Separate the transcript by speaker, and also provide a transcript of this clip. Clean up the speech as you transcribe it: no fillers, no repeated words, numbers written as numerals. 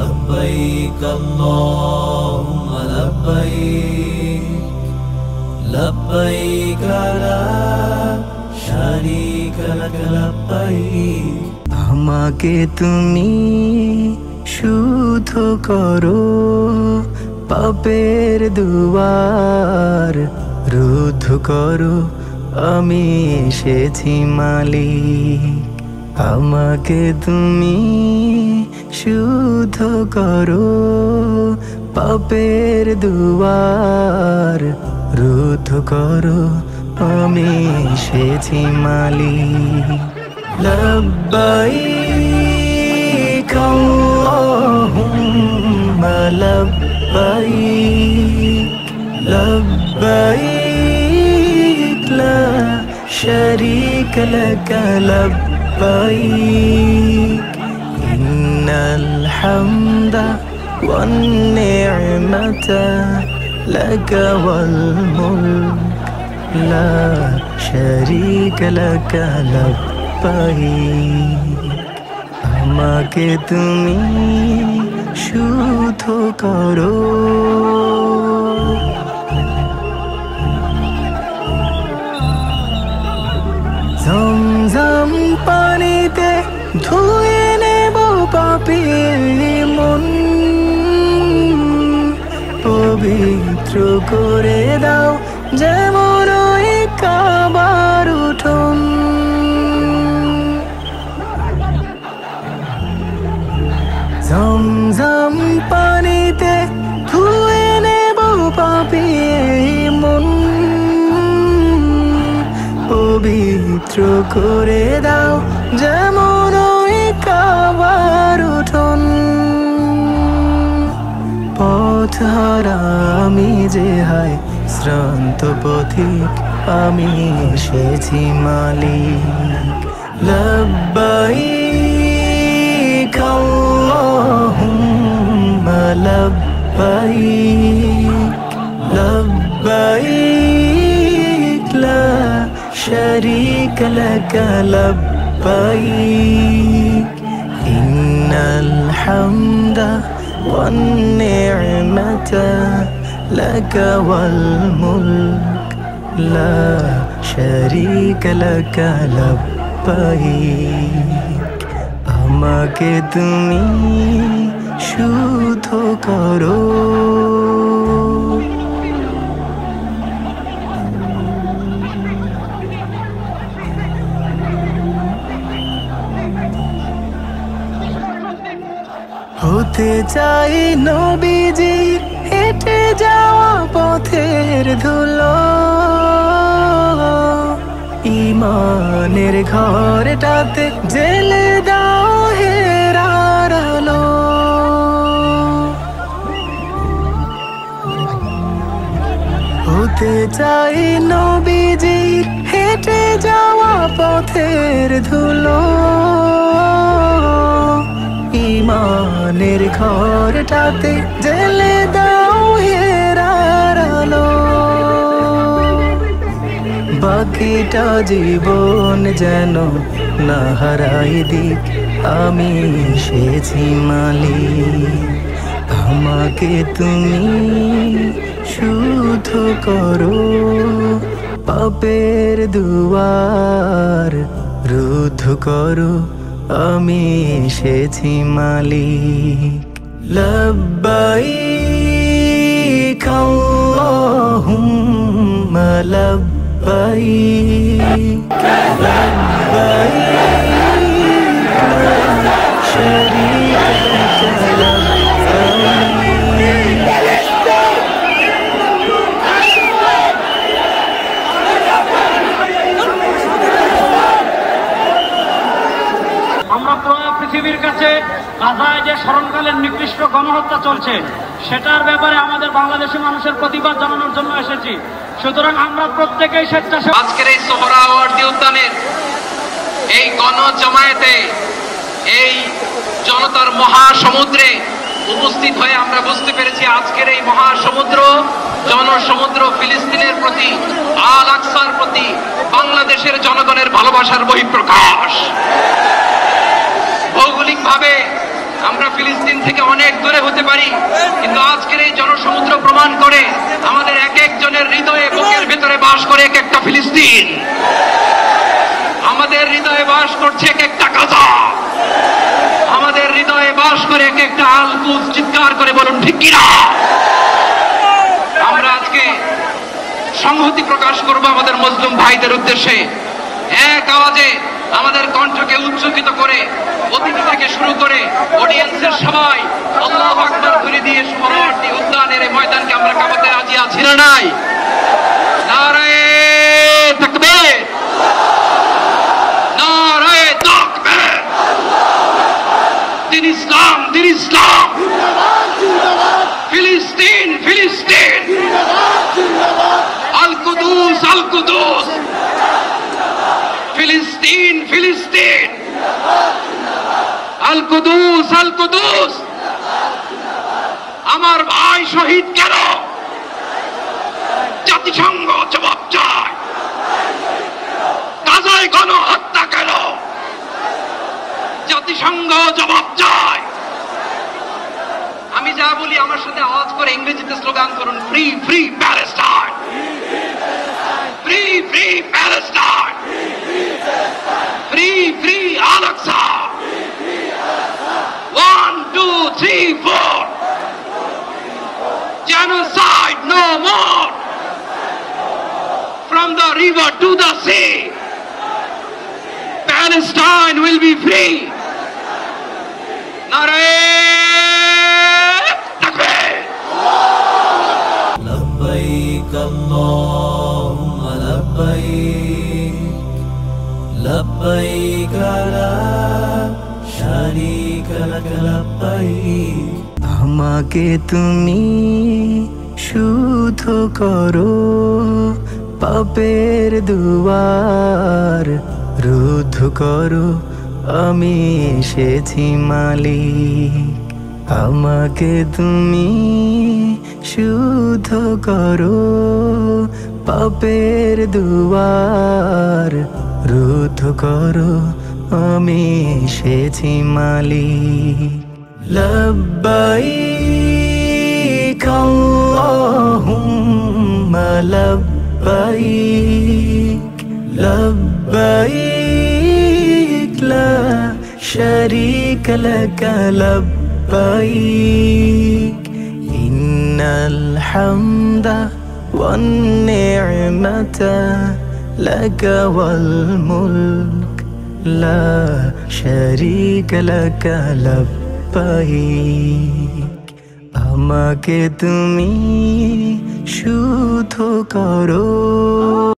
Speaker 1: لبيك اللهم لبيك لبيك لا شريك لك لبيك
Speaker 2: আমাকে তুমি শুদ্ধ করো পাপের দুয়ার রুদ্ধ করো আমি এসেছি মালিক আমাকে তুমি শুদ্ধ করো পাপের দুয়ার রুদ্ধ করো আমি এসেছি মালিক لبيك اللهم لبيك لبيك لا شريك لك لبيك إن الحمد والنعمة لك والملك لا شريك لك لبيك আমাকে তুমি শুদ্ধ করো ঝমঝম পানিতে ধুয়ে নেব পাপের মন পবিত্র করে দাও যেমন ওই কাবার উঠোন ঝমঝম পানিতে ধুয়ে নেব পাপের মন পবিত্র করে দাও যেমন ওই কাবার উঠোন পথ হারা আমি যে হায় শ্রান্ত পথিক আমি এসেছি মালিক لبيك اللهم لبيك لبيك لا شريك لك لبيك إن الحمد والنعمة لك والملك لا شريك لك لبيك আমাকে তুমি শুদ্ধ করো হতে চাই নবীজি হেঁটে যাওয়া পথের ধুলো ইমানের ঘরটাতে জেলে দাও হেরার আলো হতে চাই নবীজি হেঁটে যাওয়া পথের ধুলো ইমানের ঘরটাতে জেলে দাও হেরার আলো বাকিটা জীবন যেন না হারাই দিক আমি এসেছি মালিক আমাকে তুমি শুদ্ধ করো পাপের দুয়ার রুদ্ধ করো আমি এসেছি মালিক لبيك اللهم لبيك لبيك لا شريك لك لبيك
Speaker 3: আমরা পুরো পৃথিবীর কাছে গাজায় যে স্মরণকালীন নিকৃষ্ট গণহত্যা চলছে সেটার ব্যাপারে আমাদের বাংলাদেশি মানুষের প্রতিবাদ জানানোর জন্য এসেছি। সুতরাং আমরা প্রত্যেকেই স্বেচ্ছাসেবক।
Speaker 4: আজকের এই সোহরাওয়ার্দী উদ্যানের এই গণজমায়েতে এই জনতার মহাসমুদ্রে উপস্থিত হয়ে আমরা বুঝতে পেরেছি আজকের এই মহাসমুদ্র জনসমুদ্র ফিলিস্তিনের প্রতি আল আকসার প্রতি বাংলাদেশের জনগণের ভালোবাসার বহিঃপ্রকাশ। ভৌগোলিকভাবে আমরা ফিলিস্তিন থেকে অনেক দূরে হতে পারি, কিন্তু আজকের এই জনসমুদ্র প্রমাণ করে আমাদের এক একজনের হৃদয়ে বুকের ভেতরে বাস করে এক একটা ফিলিস্তিন। আমাদের হৃদয়ে বাস করছে এক একটা গাজা, আমাদের হৃদয়ে বাস করে এক একটা আল-কুদস। চিৎকার করে বলুন ঠিক কিনা? আমরা আজকে সংহতি প্রকাশ করব আমাদের মুসলিম ভাইদের উদ্দেশ্যে। এক আওয়াজে আমাদের কণ্ঠকে উচ্চকিত করে অতিথি থেকে শুরু করে অডিয়েন্সের সবাই আল্লাহু আকবার বলে দিয়ে সোহরাওয়ার্দী উদ্যানের এই ময়দানকে আমরা কাঁপাতে রাজি আছি না নাই? নারায়ে তাকবীর, নারায়ে তাকবীর। দিন ইসলাম, দিন ইসলাম। ফিলিস্তিন, ফিলিস্তিন। আল কুদুস, আল কুদুস। ফিলিস্তিন, ফিলিস্তিন। আল কুদুস, আল কুদুস। আমার ভাই শহীদ কেন? জাতিসংঘ জবাব চায়। গাজায় গণহত্যা কেন? জাতিসংঘ জবাব চায়। আমি যা বলি আমার সাথে আওয়াজ করে ইংরেজিতে স্লোগান করুন, free free Palestine, free free Palestine, free free Al Aqsa. 1 2 3 4 genocide no more, from the river to the sea, Palestine will be free. Narayeh Takbir.
Speaker 1: لبيك اللهم لبيك لبيك لا شريك لك لبيك
Speaker 2: আমাকে তুমি শুদ্ধ করো, পাপের দুয়ার রুদ্ধ করো, আমি এসেছি মালিক। আমাকে তুমি শুদ্ধ করো, পাপের দুয়ার রুদ্ধ করো, আমি এসেছি মালিক। لبيك اللهم لبيك لبيك لا شريك لك لبيك إن الحمد والنعمة لك والملك لا شريك لك لبيك। আমাকে তুমি শুদ্ধ করো।